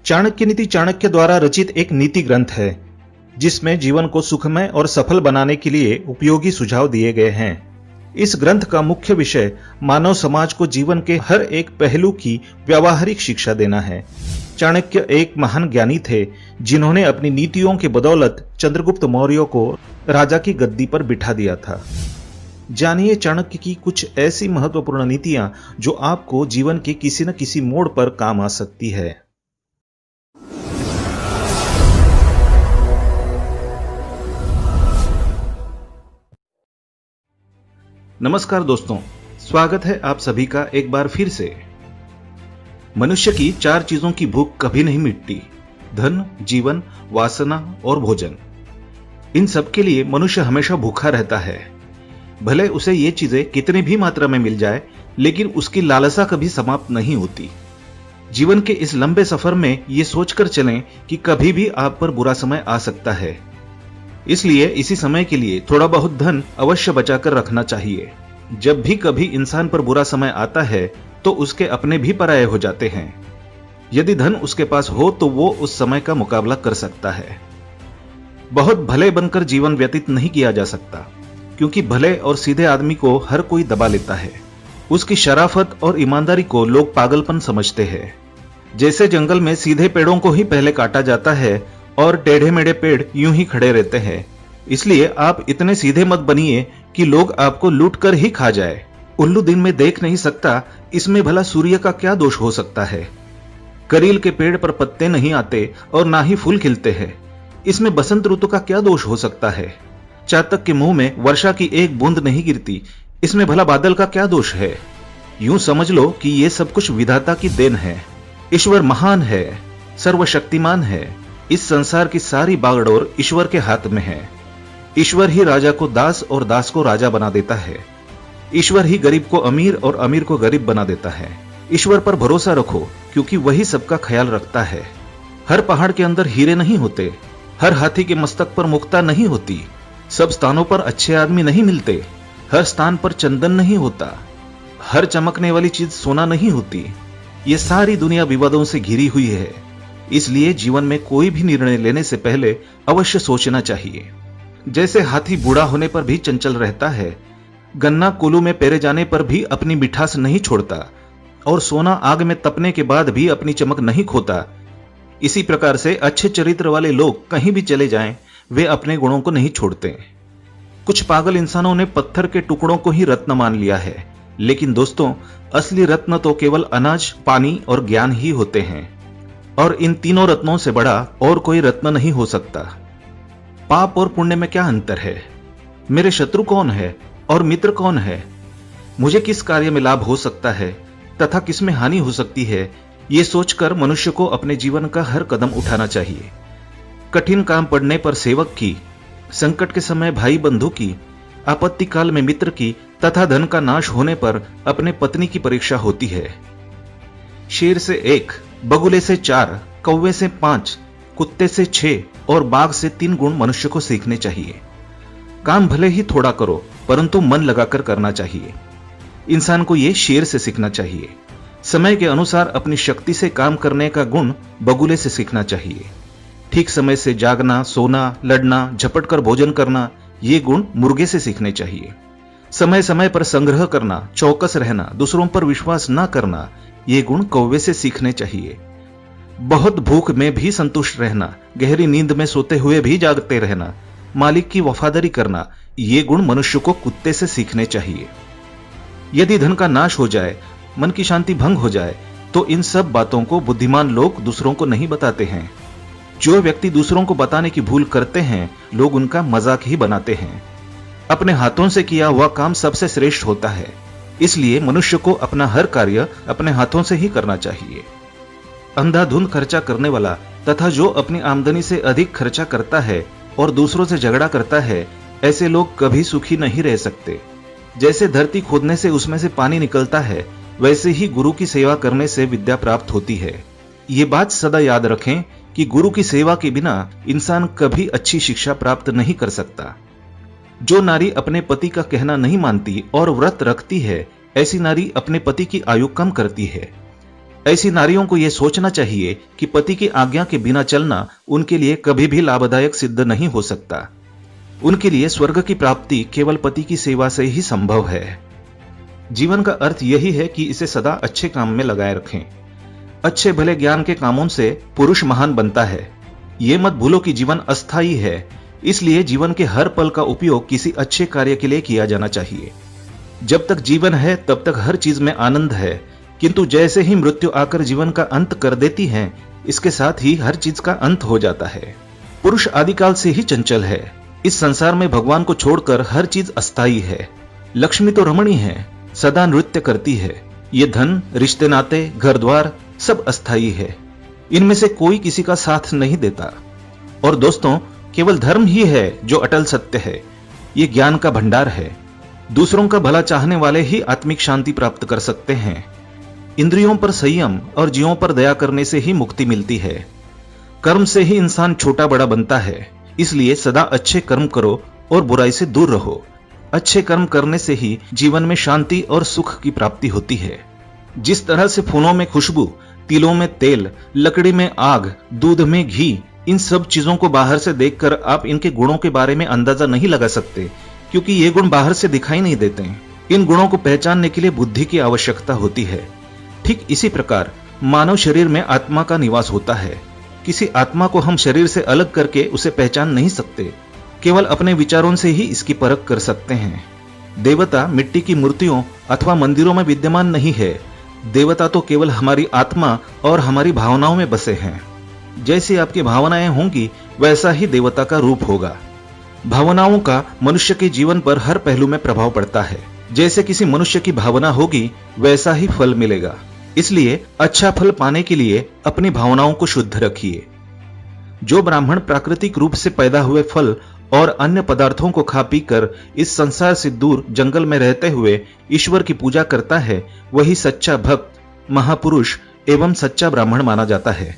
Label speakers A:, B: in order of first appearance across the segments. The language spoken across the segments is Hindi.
A: चाणक्य नीति चाणक्य द्वारा रचित एक नीति ग्रंथ है जिसमें जीवन को सुखमय और सफल बनाने के लिए उपयोगी सुझाव दिए गए हैं। इस ग्रंथ का मुख्य विषय मानव समाज को जीवन के हर एक पहलू की व्यावहारिक शिक्षा देना है। चाणक्य एक महान ज्ञानी थे जिन्होंने अपनी नीतियों के बदौलत चंद्रगुप्त मौर्य को राजा की गद्दी पर बिठा दिया था। जानिए चाणक्य की कुछ ऐसी महत्वपूर्ण नीतियां जो आपको जीवन के किसी न किसी मोड़ पर काम आ सकती है। नमस्कार दोस्तों, स्वागत है आप सभी का एक बार फिर से। मनुष्य की 4 चीजों की भूख कभी नहीं मिटती: धन, जीवन, वासना और भोजन। इन सब के लिए मनुष्य हमेशा भूखा रहता है। भले उसे ये चीजें कितनी भी मात्रा में मिल जाए, लेकिन उसकी लालसा कभी समाप्त नहीं होती। जीवन के इस लंबे सफर में ये सोचकर चलें कि कभी भी आप पर बुरा समय आ सकता है, इसलिए इसी समय के लिए थोड़ा बहुत धन अवश्य बचाकर रखना चाहिए। जब भी कभी इंसान पर बुरा समय आता है तो उसके अपने भी पराये हो जाते हैं। यदि धन उसके पास हो तो वो उस समय का मुकाबला कर सकता है। बहुत भले बनकर जीवन व्यतीत नहीं किया जा सकता, क्योंकि भले और सीधे आदमी को हर कोई दबा लेता है। उसकी शराफत और ईमानदारी को लोग पागलपन समझते हैं। जैसे जंगल में सीधे पेड़ों को ही पहले काटा जाता है और टेढ़े मेढ़े पेड़ यूं ही खड़े रहते हैं। इसलिए आप इतने सीधे मत बनिए कि लोग आपको लूट कर ही खा जाए। उल्लू दिन में देख नहीं सकता, इसमें भला सूर्य का क्या दोष हो सकता है। करील के पेड़ पर पत्ते नहीं आते और ना ही फूल खिलते हैं, इसमें बसंत ऋतु का क्या दोष हो सकता है। चातक के मुंह में वर्षा की एक बूंद नहीं गिरती, इसमें भला बादल का क्या दोष है। यूं समझ लो कि ये सब कुछ विधाता की देन है। ईश्वर महान है, सर्वशक्तिमान है। इस संसार की सारी बागडोर ईश्वर के हाथ में है। ईश्वर ही राजा को दास और दास को राजा बना देता है। ईश्वर ही गरीब को अमीर और अमीर को गरीब बना देता है। ईश्वर पर भरोसा रखो, क्योंकि वही सबका ख्याल रखता है। हर पहाड़ के अंदर हीरे नहीं होते, हर हाथी के मस्तक पर मुक्ता नहीं होती, सब स्थानों पर अच्छे आदमी नहीं मिलते, हर स्थान पर चंदन नहीं होता, हर चमकने वाली चीज सोना नहीं होती। ये सारी दुनिया विवादों से घिरी हुई है। इसलिए जीवन में कोई भी निर्णय लेने से पहले अवश्य सोचना चाहिए। जैसे हाथी बूढ़ा होने पर भी चंचल रहता है, गन्ना कोल्हू में पेरे जाने पर भी अपनी मिठास नहीं छोड़ता, और सोना आग में तपने के बाद भी अपनी चमक नहीं खोता, इसी प्रकार से अच्छे चरित्र वाले लोग कहीं भी चले जाएं, वे अपने गुणों को नहीं छोड़ते। कुछ पागल इंसानों ने पत्थर के टुकड़ों को ही रत्न मान लिया है, लेकिन दोस्तों, असली रत्न तो केवल अनाज, पानी और ज्ञान ही होते हैं, और इन तीनों रत्नों से बड़ा और कोई रत्न नहीं हो सकता। पाप और पुण्य में क्या अंतर है? मेरे शत्रु कौन है और मित्र कौन है? मुझे किस कार्य में लाभ हो सकता है तथा किसमें हानि हो सकती है, ये सोचकर मनुष्य को अपने जीवन का हर कदम उठाना चाहिए। कठिन काम पड़ने पर सेवक की, संकट के समय भाई बंधु की, आपत्ति काल में मित्र की तथा धन का नाश होने पर अपने पत्नी की परीक्षा होती है। शेर से 1, बगुले से 4, कौवे से 5, कुत्ते से 6 और बाघ से 3 गुण मनुष्य को सीखने चाहिए। काम भले ही थोड़ा करो, परंतु मन लगाकर करना चाहिए। इंसान को यह शेर से सीखना चाहिए। समय के अनुसार अपनी शक्ति से काम करने का गुण बगुले से सीखना चाहिए। ठीक समय से जागना, सोना, लड़ना, झपट कर भोजन करना, ये गुण मुर्गे से सीखने चाहिए। समय समय पर संग्रह करना, चौकस रहना, दूसरों पर विश्वास न करना, ये गुण कौवे से सीखने चाहिए। बहुत भूख में भी संतुष्ट रहना, गहरी नींद में सोते हुए भी जागते रहना, मालिक की वफादारी करना, ये गुण मनुष्य को कुत्ते से सीखने चाहिए। यदि धन का नाश हो जाए, मन की शांति भंग हो जाए, तो इन सब बातों को बुद्धिमान लोग दूसरों को नहीं बताते हैं। जो व्यक्ति दूसरों को बताने की भूल करते हैं, लोग उनका मजाक ही बनाते हैं। अपने हाथों से किया हुआ काम सबसे श्रेष्ठ होता है, इसलिए मनुष्य को अपना हर कार्य अपने हाथों से ही करना चाहिए। अंधाधुंध खर्चा करने वाला तथा जो अपनी आमदनी से अधिक खर्चा करता है और दूसरों से झगड़ा करता है, ऐसे लोग कभी सुखी नहीं रह सकते। जैसे धरती खोदने से उसमें से पानी निकलता है, वैसे ही गुरु की सेवा करने से विद्या प्राप्त होती है। ये बात सदा याद रखें कि गुरु की सेवा के बिना इंसान कभी अच्छी शिक्षा प्राप्त नहीं कर सकता। जो नारी अपने पति का कहना नहीं मानती और व्रत रखती है, ऐसी नारी अपने पति की आयु कम करती है। ऐसी नारियों को यह सोचना चाहिए कि पति की आज्ञा के बिना चलना उनके लिए कभी भी लाभदायक सिद्ध नहीं हो सकता। उनके लिए स्वर्ग की प्राप्ति केवल पति की सेवा से ही संभव है। जीवन का अर्थ यही है कि इसे सदा अच्छे काम में लगाए रखें। अच्छे भले ज्ञान के कामों से पुरुष महान बनता है। ये मत भूलो कि जीवन अस्थायी है, इसलिए जीवन के हर पल का उपयोग किसी अच्छे कार्य के लिए किया जाना चाहिए। जब तक जीवन है तब तक हर चीज में आनंद है, किंतु जैसे ही मृत्यु आकर जीवन का अंत कर देती है, इसके साथ ही हर चीज का अंत हो जाता है। पुरुष आदिकाल से ही चंचल है। इस संसार में भगवान को छोड़कर हर चीज अस्थायी है। लक्ष्मी तो रमणी है, सदा नृत्य करती है। ये धन, रिश्ते नाते, घर द्वार सब अस्थायी है। इनमें से कोई किसी का साथ नहीं देता। और दोस्तों, केवल धर्म ही है जो अटल सत्य है। ये ज्ञान का भंडार है। दूसरों का भला चाहने वाले ही आत्मिक शांति प्राप्त कर सकते हैं। इंद्रियों पर संयम और जीवों पर दया करने से ही मुक्ति मिलती है। कर्म से ही इंसान छोटा बड़ा बनता है। इसलिए सदा अच्छे कर्म करो और बुराई से दूर रहो। अच्छे कर्म करने से ही जीवन में शांति और सुख की प्राप्ति होती है। जिस तरह से फूलों में खुशबू, तिलों में तेल, लकड़ी में आग, दूध में घी, इन सब चीजों को बाहर से देखकर आप इनके गुणों के बारे में अंदाजा नहीं लगा सकते, क्योंकि ये गुण बाहर से दिखाई नहीं देते। इन गुणों को पहचानने के लिए बुद्धि की आवश्यकता होती है। ठीक इसी प्रकार मानव शरीर में आत्मा का निवास होता है। किसी आत्मा को हम शरीर से अलग करके उसे पहचान नहीं सकते, केवल अपने विचारों से ही इसकी परख कर सकते हैं। देवता मिट्टी की मूर्तियों अथवा मंदिरों में विद्यमान नहीं है। देवता तो केवल हमारी आत्मा और हमारी भावनाओं में बसे हैं। जैसी आपकी भावनाएं होंगी वैसा ही देवता का रूप होगा। भावनाओं का मनुष्य के जीवन पर हर पहलू में प्रभाव पड़ता है। जैसे किसी मनुष्य की भावना होगी वैसा ही फल मिलेगा। इसलिए अच्छा फल पाने के लिए अपनी भावनाओं को शुद्ध रखिए। जो ब्राह्मण प्राकृतिक रूप से पैदा हुए फल और अन्य पदार्थों को खा पीकर इस संसार से दूर जंगल में रहते हुए ईश्वर की पूजा करता है, वही सच्चा भक्त, महापुरुष एवं सच्चा ब्राह्मण माना जाता है।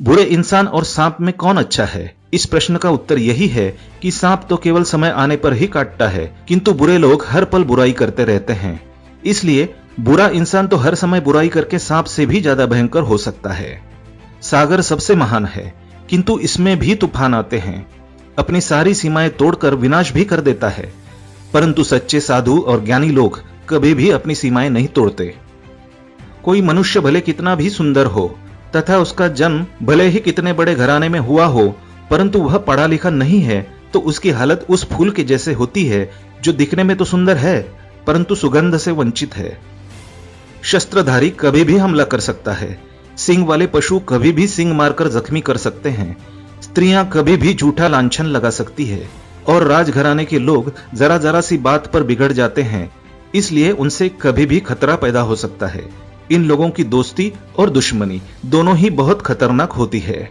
A: बुरे इंसान और सांप में कौन अच्छा है? इस प्रश्न का उत्तर यही है कि सांप तो केवल समय आने पर ही काटता है, किंतु बुरे लोग हर पल बुराई करते रहते हैं। इसलिए बुरा इंसान तो हर समय बुराई करके सांप से भी ज्यादा भयंकर हो सकता है। सागर सबसे महान है, किंतु इसमें भी तूफान आते हैं। अपनी सारी सीमाएं तोड़कर विनाश भी कर देता है, परंतु सच्चे साधु और ज्ञानी लोग कभी भी अपनी सीमाएं नहीं तोड़ते। कोई मनुष्य भले कितना भी सुंदर हो तथा उसका जन्म भले ही कितने बड़े घराने में हुआ हो, परंतु वह पढ़ा लिखा नहीं है, तो उसकी हालत उस फूल के जैसे होती है जो दिखने में तो सुंदर है परंतु सुगंध से वंचित है। शस्त्रधारी कभी भी हमला कर सकता है। सिंग वाले पशु कभी भी सिंग मारकर जख्मी कर सकते हैं। स्त्रियां कभी भी झूठा लांछन लगा सकती है और राजघराने के लोग जरा जरा सी बात पर बिगड़ जाते हैं। इसलिए उनसे कभी भी खतरा पैदा हो सकता है। इन लोगों की दोस्ती और दुश्मनी दोनों ही बहुत खतरनाक होती है।